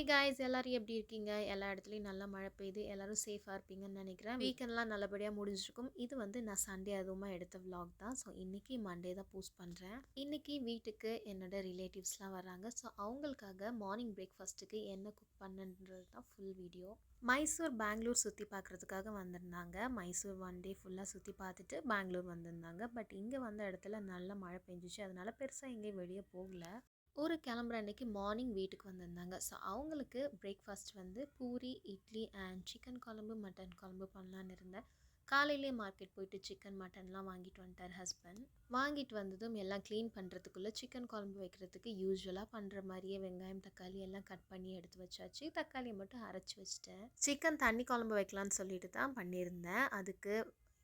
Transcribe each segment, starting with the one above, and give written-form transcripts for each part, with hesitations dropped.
Guys எல்லாரும் எப்படி இருக்கீங்க? எல்லா இடத்துலையும் நல்லா மழை பெய்யுது. எல்லாரும் சேஃபாக இருப்பீங்கன்னு நினைக்கிறேன். வீக்கெண்ட்லாம் நல்லபடியாக முடிஞ்சிருக்கும். இது வந்து நான் சண்டே அதுவுமா எடுத்த vlog தான். ஸோ இன்றைக்கி மண்டே தான் போஸ்ட் பண்ணுறேன். இன்றைக்கி வீட்டுக்கு என்னோட ரிலேட்டிவ்ஸ்லாம் வராங்க. ஸோ அவங்களுக்காக மார்னிங் பிரேக்ஃபாஸ்ட்டுக்கு என்ன குக் பண்ணுன்றது தான் ஃபுல் வீடியோ. மைசூர் பெங்களூர் சுற்றி பார்க்குறதுக்காக வந்திருந்தாங்க. மைசூர் ஒன் டே ஃபுல்லாக சுற்றி பார்த்துட்டு பெங்களூர் வந்திருந்தாங்க. பட் இங்கே வந்த இடத்துல நல்லா மழை பெஞ்சிச்சு. அதனால் பெருசாக எங்கேயும் வெளியே போகல. ஒரு கிளம்புற அன்றைக்கி மார்னிங் வீட்டுக்கு வந்திருந்தாங்க. ஸோ அவங்களுக்கு பிரேக்ஃபாஸ்ட் வந்து பூரி, இட்லி அண்ட் சிக்கன் குழம்பு, மட்டன் குழம்பு பண்ணலான்னு இருந்தேன். காலையிலே மார்க்கெட் போயிட்டு சிக்கன் மட்டன்லாம் வாங்கிட்டு வந்துட்டார் ஹஸ்பண்ட். வாங்கிட்டு வந்ததும் எல்லாம் க்ளீன் பண்ணுறதுக்குள்ளே சிக்கன் குழம்பு வைக்கிறதுக்கு யூஸ்வலாக பண்ணுற மாதிரியே வெங்காயம் தக்காளி எல்லாம் கட் பண்ணி எடுத்து வச்சாச்சு. தக்காளியை மட்டும் அரைச்சி வச்சிட்டேன். சிக்கன் தண்ணி குழம்பு வைக்கலான்னு சொல்லிட்டு தான் பண்ணியிருந்தேன். அதுக்கு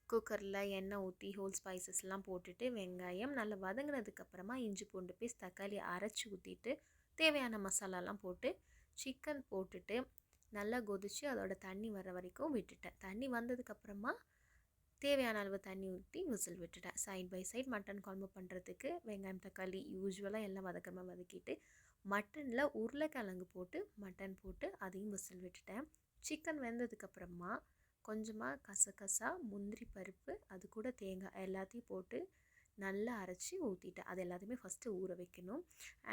குக்கரில் எண்ணெய் ஊற்றி ஹோல் ஸ்பைசஸ்லாம் போட்டுட்டு வெங்காயம் நல்லா வதங்கினதுக்கப்புறமா இஞ்சி பூண்டு பேஸ்ட் தக்காளி அரைச்சி ஊற்றிட்டு தேவையான மசாலாலாம் போட்டு சிக்கன் போட்டுட்டு நல்லா கொதித்து அதோட தண்ணி வர வரைக்கும் விட்டுட்டேன். தண்ணி வந்ததுக்கப்புறமா தேவையான அளவு தண்ணி ஊற்றி விசில் விட்டுட்டேன். சைட் பை சைட் மட்டன் குழம்பு பண்ணுறதுக்கு வெங்காயம் தக்காளி யூஸ்வலாக எல்லாம் வதக்கமாக வதக்கிட்டு மட்டனில் உருளைக்கிழங்கு போட்டு மட்டன் போட்டு அதையும் விசில் விட்டுட்டேன். சிக்கன் வெந்ததுக்கப்புறமா கொஞ்சமாக கசகசா, முந்திரி பருப்பு, அது கூட தேங்காய் எல்லாத்தையும் போட்டு நல்லா அரைச்சி ஊற்றிட்டேன். அது எல்லாத்தையுமே ஃபஸ்ட்டு ஊற வைக்கணும்.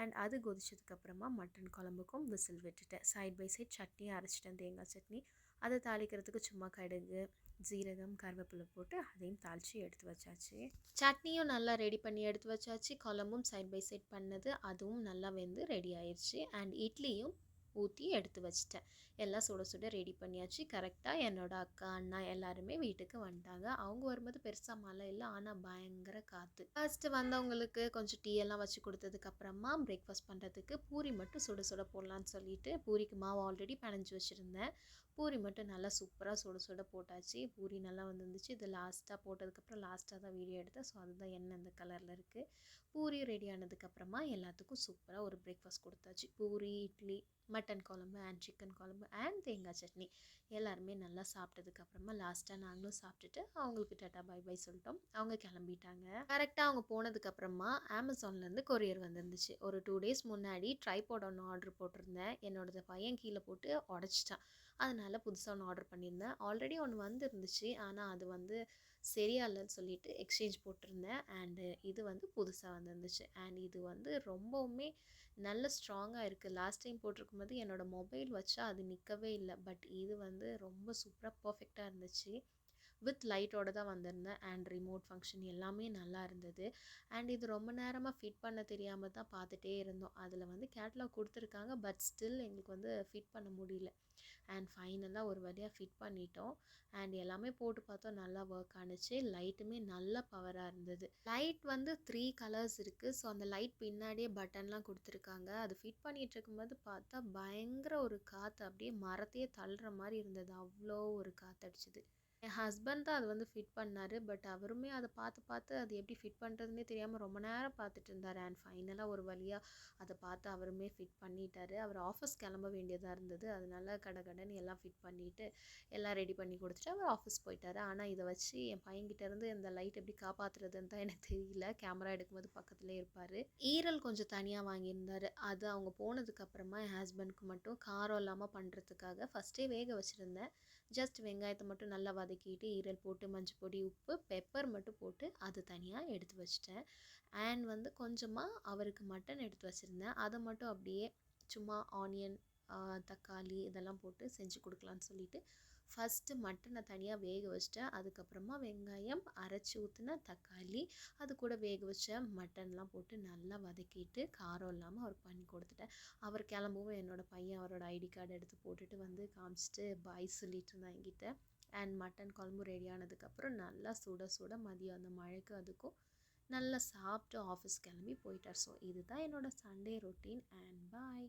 அண்ட் அது கொதிச்சதுக்கப்புறமா மட்டன் குழம்புக்கும் விசில் விட்டுட்டேன். சைட் பை சைட் சட்னியும் அரைச்சிட்டேன், தேங்காய் சட்னி. அதை தாளிக்கிறதுக்கு சும்மா கடுகு, ஜீரகம், கருவேப்பிலை போட்டு அதையும் தாளித்து எடுத்து வச்சாச்சு. சட்னியும் நல்லா ரெடி பண்ணி எடுத்து வச்சாச்சு. குழம்பும் சைட் பை சைட் பண்ணது அதுவும் நல்லா வெந்து ரெடி ஆயிடுச்சு. அண்ட் இட்லியும் ஊற்றி எடுத்து வச்சிட்டேன். எல்லாம் சுட சுட ரெடி பண்ணியாச்சு. கரெக்டாக என்னோடய அக்கா அண்ணா எல்லாருமே வீட்டுக்கு வந்துட்டாங்க. அவங்க வரும்போது பெருசாக மழை இல்லை, ஆனால் பயங்கர காற்று. ஃபர்ஸ்ட்டு வந்தவங்களுக்கு கொஞ்சம் டீ எல்லாம் வச்சு கொடுத்ததுக்கப்புறமா பிரேக்ஃபாஸ்ட் பண்ணுறதுக்கு பூரி மட்டும் சுட சுட போடலான்னு சொல்லிட்டு பூரிக்கு மாவு ஆல்ரெடி பிணைஞ்சி வச்சுருந்தேன். பூரி மட்டும் நல்லா சூப்பராக சுட சுட போட்டாச்சு. பூரி நல்லா வந்துருந்துச்சு. இது லாஸ்ட்டாக போட்டதுக்கப்புறம் லாஸ்ட்டாக தான் வீடியோ எடுத்தேன். ஸோ அதுதான் எண்ணெய் இந்த கலரில் இருக்குது. பூரி ரெடி ஆனதுக்கப்புறமா எல்லாத்துக்கும் சூப்பராக ஒரு பிரேக்ஃபாஸ்ட் கொடுத்தாச்சு. பூரி, இட்லி, மட்டன் குழம்பு அண்ட் சிக்கன் குழம்பு அண்ட் தேங்காய் சட்னி எல்லாருமே நல்லா சாப்பிட்டதுக்கப்புறமா லாஸ்ட்டாக நாங்களும் சாப்பிட்டுட்டு அவங்களுக்கு டாட்டா பை பை சொல்லிட்டோம். அவங்க கிளம்பிட்டாங்க. கரெக்டாக அவங்க போனதுக்கப்புறமா அமேசான்லேருந்து கொரியர் வந்துருந்துச்சு. ஒரு 2 days முன்னாடி ட்ரைபாட் ஒன்று ஆர்டர் போட்டிருந்தேன். என்னோடய பையன் கீழே போட்டு உடச்சிட்டான். அதனால் புதுசாக ஒன்று ஆர்டர் பண்ணியிருந்தேன். ஆல்ரெடி ஒன்று வந்துருந்துச்சு, ஆனால் அது வந்து சரியா இல்லைன்னு சொல்லிட்டு எக்ஸ்சேஞ்ச் போட்டிருந்தேன். அண்டு இது வந்து புதுசாக வந்துருந்துச்சு. அண்ட் இது வந்து ரொம்பவுமே நல்ல ஸ்ட்ராங்காக இருக்குது. லாஸ்ட் டைம் போட்டிருக்கும் போது என்னோடய மொபைல் வச்சா அது நிற்கவே இல்லை. பட் இது வந்து ரொம்ப சூப்பராக பர்ஃபெக்டாக இருந்துச்சு. வித் லைட்டோடு தான் வந்திருந்தேன். அண்ட் ரிமோட் ஃபங்க்ஷன் எல்லாமே நல்லா இருந்தது. அண்ட் இது ரொம்ப நேரமாக ஃபிட் பண்ண தெரியாமல் தான் பார்த்துட்டே இருந்தோம். அதில் வந்து கேட்லாக் கொடுத்துருக்காங்க. பட் ஸ்டில் எங்களுக்கு வந்து ஃபிட் பண்ண முடியல. அண்ட் ஃபைனலாக ஒரு வழியாக ஃபிட் பண்ணிட்டோம். அண்ட் எல்லாமே போட்டு பார்த்தோம், நல்லா ஒர்க் ஆணுச்சு. லைட்டுமே நல்ல பவராக இருந்தது. லைட் வந்து 3 கலர்ஸ் இருக்குது. ஸோ அந்த லைட் பின்னாடியே பட்டன்லாம் கொடுத்துருக்காங்க. அது ஃபிட் பண்ணிகிட்டு இருக்கும்போது பார்த்தா பயங்கர ஒரு காற்று, அப்படியே மரத்தையே தள்ளுற மாதிரி இருந்தது. அவ்வளோ ஒரு காற்றடிச்சிது. என் ஹஸ்பண்ட் தான் அது வந்து ஃபிட் பண்ணார். பட் அவருமே அதை பார்த்து அது எப்படி ஃபிட் பண்ணுறதுனே தெரியாமல் ரொம்ப நேரம் பார்த்துட்டு இருந்தார். அண்ட் ஃபைனலாக ஒரு வழியாக அதை பார்த்து அவருமே ஃபிட் பண்ணிட்டார். அவர் ஆஃபீஸ் கிளம்ப வேண்டியதாக இருந்தது. அதனால கடகடன்னு எல்லாம் ஃபிட் பண்ணிவிட்டு எல்லாம் ரெடி பண்ணி கொடுத்துட்டு அவர் ஆஃபீஸ் போயிட்டார். ஆனால் இதை வச்சு என் பையன்கிட்டேருந்து இந்த லைட் எப்படி காப்பாற்றுறதுன்னு தான் எனக்கு தெரியல. கேமரா எடுக்கும்போது பக்கத்துலேயே இருப்பார். ஈரல் கொஞ்சம் தனியாக வாங்கியிருந்தார். அது அவங்க போனதுக்கப்புறமா என் ஹஸ்பண்டுக்கு மட்டும் காரம் இல்லாமல் பண்ணுறதுக்காக ஃபஸ்ட்டே வேக வச்சுருந்தேன். ஜஸ்ட் வெங்காயத்தை மட்டும் நல்லா வதக்கிட்டு ஈரல் போட்டு மஞ்சள் பொடி, உப்பு, பெப்பர் மட்டும் போட்டு அது தனியாக எடுத்து வச்சிட்டேன். அண்ட் வந்து கொஞ்சமாக அவருக்கு மட்டன் எடுத்து வச்சுருந்தேன். அதை மட்டும் அப்படியே சும்மா ஆனியன், தக்காளி இதெல்லாம் போட்டு செஞ்சு கொடுக்கலான்னு சொல்லிட்டு ஃபஸ்ட்டு மட்டனை தனியாக வேக வச்சிட்டேன். அதுக்கப்புறமா வெங்காயம், அரைச்சி ஊற்றின தக்காளி, அது கூட வேக வச்ச மட்டன்லாம் போட்டு நல்லா வதக்கிட்டு காரம் இல்லாமல் அவருக்கு பண்ணி கொடுத்துட்டேன். அவர் கிளம்பவும் என்னோடய பையன் அவரோட ஐடி கார்டு எடுத்து போட்டுட்டு வந்து காமிச்சிட்டு பாய் சொல்லிட்டு இருந்தான் என்கிட்ட. அண்ட் மட்டன் குழம்பு ரெடி ஆனதுக்கப்புறம் நல்லா சுட சுட மதியம் அந்த மழைக்கு அதுக்கும் நல்லா சாப்பிட்டு ஆஃபீஸ் கிளம்பி போயிட்டார். ஸோ இதுதான் என்னோடய சண்டே ரொட்டீன். And bye.